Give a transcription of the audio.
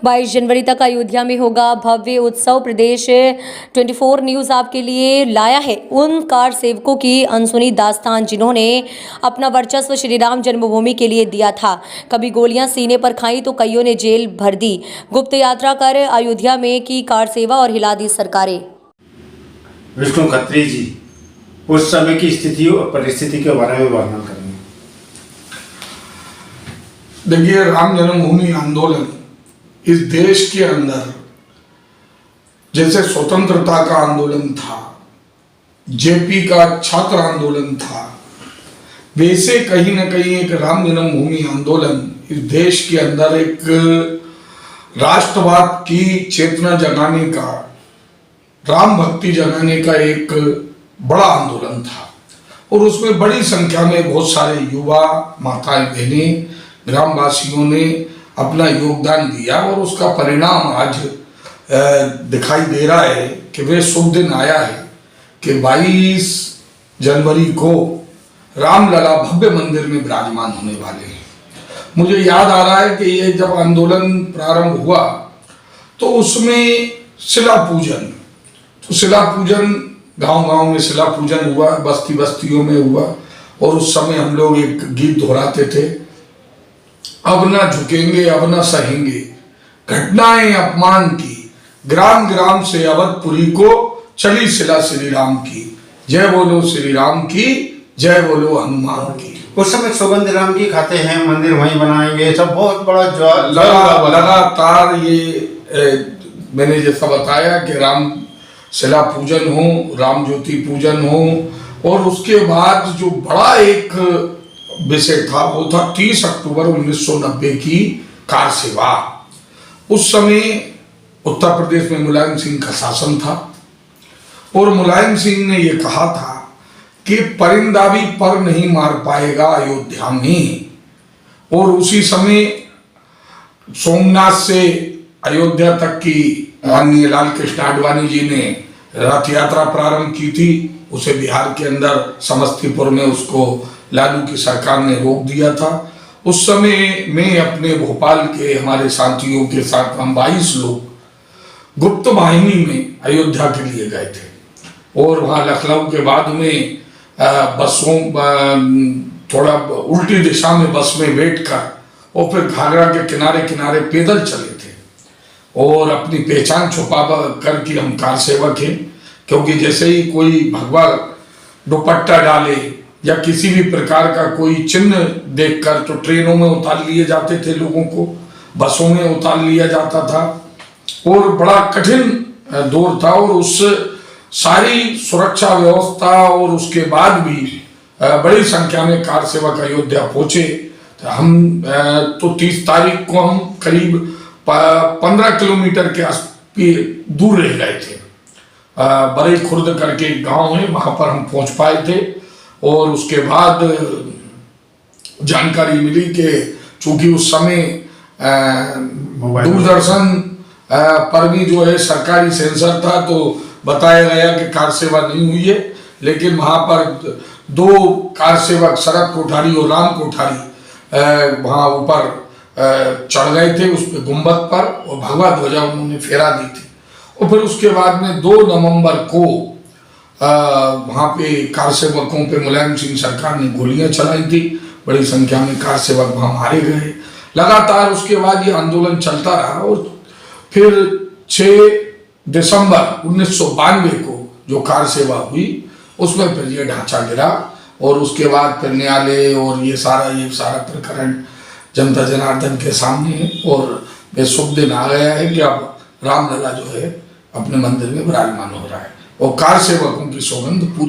22 जनवरी तक अयोध्या में होगा भव्य उत्सव। प्रदेश 24 न्यूज़ आपके लिए लाया है उन कार सेवकों की अनसुनी दास्तान जिन्होंने अपना वर्चस्व श्री राम जन्मभूमि के लिए दिया था। कभी गोलियां सीने पर खाई तो कईयों ने जेल भर दी। गुप्त यात्रा कर अयोध्या में की कार सेवा और हिला दी सरकारें। विष्णु खत्री जी उस समय की स्थिति और परिस्थिति के बारे में वर्णन करेंगे। देखिए, राम जन्मभूमि आंदोलन इस देश के अंदर जैसे स्वतंत्रता का आंदोलन था, जेपी का छात्र आंदोलन था, वैसे कहीं ना कहीं एक राम जन्मभूमि आंदोलन इस देश के अंदर एक राष्ट्रवाद की चेतना जगाने का, राम भक्ति जगाने का एक बड़ा आंदोलन था। और उसमें बड़ी संख्या में बहुत सारे युवा, माताएं, बहनें, ग्रामवासियों ने अपना योगदान दिया और उसका परिणाम आज दिखाई दे रहा है कि वे शुभ दिन आया है कि 22 जनवरी को रामलला भव्य मंदिर में विराजमान होने वाले हैं। मुझे याद आ रहा है कि ये जब आंदोलन प्रारंभ हुआ तो उसमें शिला पूजन, तो शिला पूजन गांव-गांव में शिला पूजन हुआ, बस्ती बस्तियों में हुआ और उस समय हम लोग एक गीत दोहराते थे, अब ना झुकेंगे अब ना सहेंगे घटनाएं अपमान की, ग्राम ग्राम से अवधपुरी को चली शिला श्री राम की, जय बोलो श्री राम की, जय बोलो हनुमान की। उस समय सुगंध राम की खाते हैं, मंदिर वहीं बनाएंगे, सब बहुत बड़ा लगातार ये मैंने जैसा बताया कि राम शिला पूजन हो, राम ज्योति पूजन हो और उसके बाद जो बड़ा एक विषय था वो था 30 अक्टूबर 1990 की कार सेवा। उस समय उत्तर प्रदेश में मुलायम सिंह का शासन था और मुलायम सिंह ने ये कहा था कि परिंदा भी पर नहीं मार पाएगा अयोध्या में। और उसी समय सोमनाथ से अयोध्या तक की माननीय लाल कृष्ण आडवाणी जी ने रथ यात्रा प्रारंभ की थी। उसे बिहार के अंदर समस्तीपुर में उसको लालू की सरकार ने रोक दिया था। उस समय में अपने भोपाल के हमारे साथियों के साथ हम 22 लोग गुप्त वाहिनी में अयोध्या के लिए गए थे और वहाँ लखनऊ के बाद में बसों थोड़ा उल्टी दिशा में बस में बैठकर और फिर घाघरा के किनारे किनारे पैदल चले थे और अपनी पहचान छुपा करके हम कार सेवक हैं, क्योंकि जैसे ही कोई भगवा दुपट्टा डाले या किसी भी प्रकार का कोई चिन्ह देखकर तो ट्रेनों में उतार लिए जाते थे, लोगों को बसों में उतार लिया जाता था और बड़ा कठिन दौर था। और उस सारी सुरक्षा व्यवस्था और उसके बाद भी बड़ी संख्या में कार सेवक अयोध्या पहुंचे। तो हम तो 30 तारीख को हम करीब 15 किलोमीटर के दूर रह गए थे। बड़े खुर्द करके एक गाँव है, वहाँ पर हम पहुँच पाए थे और उसके बाद जानकारी मिली कि चूंकि उस समय दूरदर्शन पर भी जो है सरकारी सेंसर था तो बताया गया कि कार सेवा नहीं हुई है, लेकिन वहाँ पर 2 कार सेवक शरद कोठारी और राम कोठारी वहाँ ऊपर चढ़ गए थे उस पे गुम्बद पर और भगवा ध्वजा उन्होंने फहरा दी थी। और फिर उसके बाद में 2 नवंबर को वहाँ पे कार सेवकों पे मुलायम सिंह सरकार ने गोलियां चलाई थी, बड़ी संख्या में कार सेवक वहाँ मारे गए। लगातार उसके बाद ये आंदोलन चलता रहा और फिर 6 दिसंबर 1992 को जो कार सेवा हुई उसमें फिर ये ढांचा गिरा और उसके बाद फिर न्यायालय और ये सारा प्रकरण जनता जनार्दन के सामने है और वे शुभ दिन आ गया है कि अब रामलला जो है अपने मंदिर में विराजमान हो रहा है और कार सेवकों की सौगंध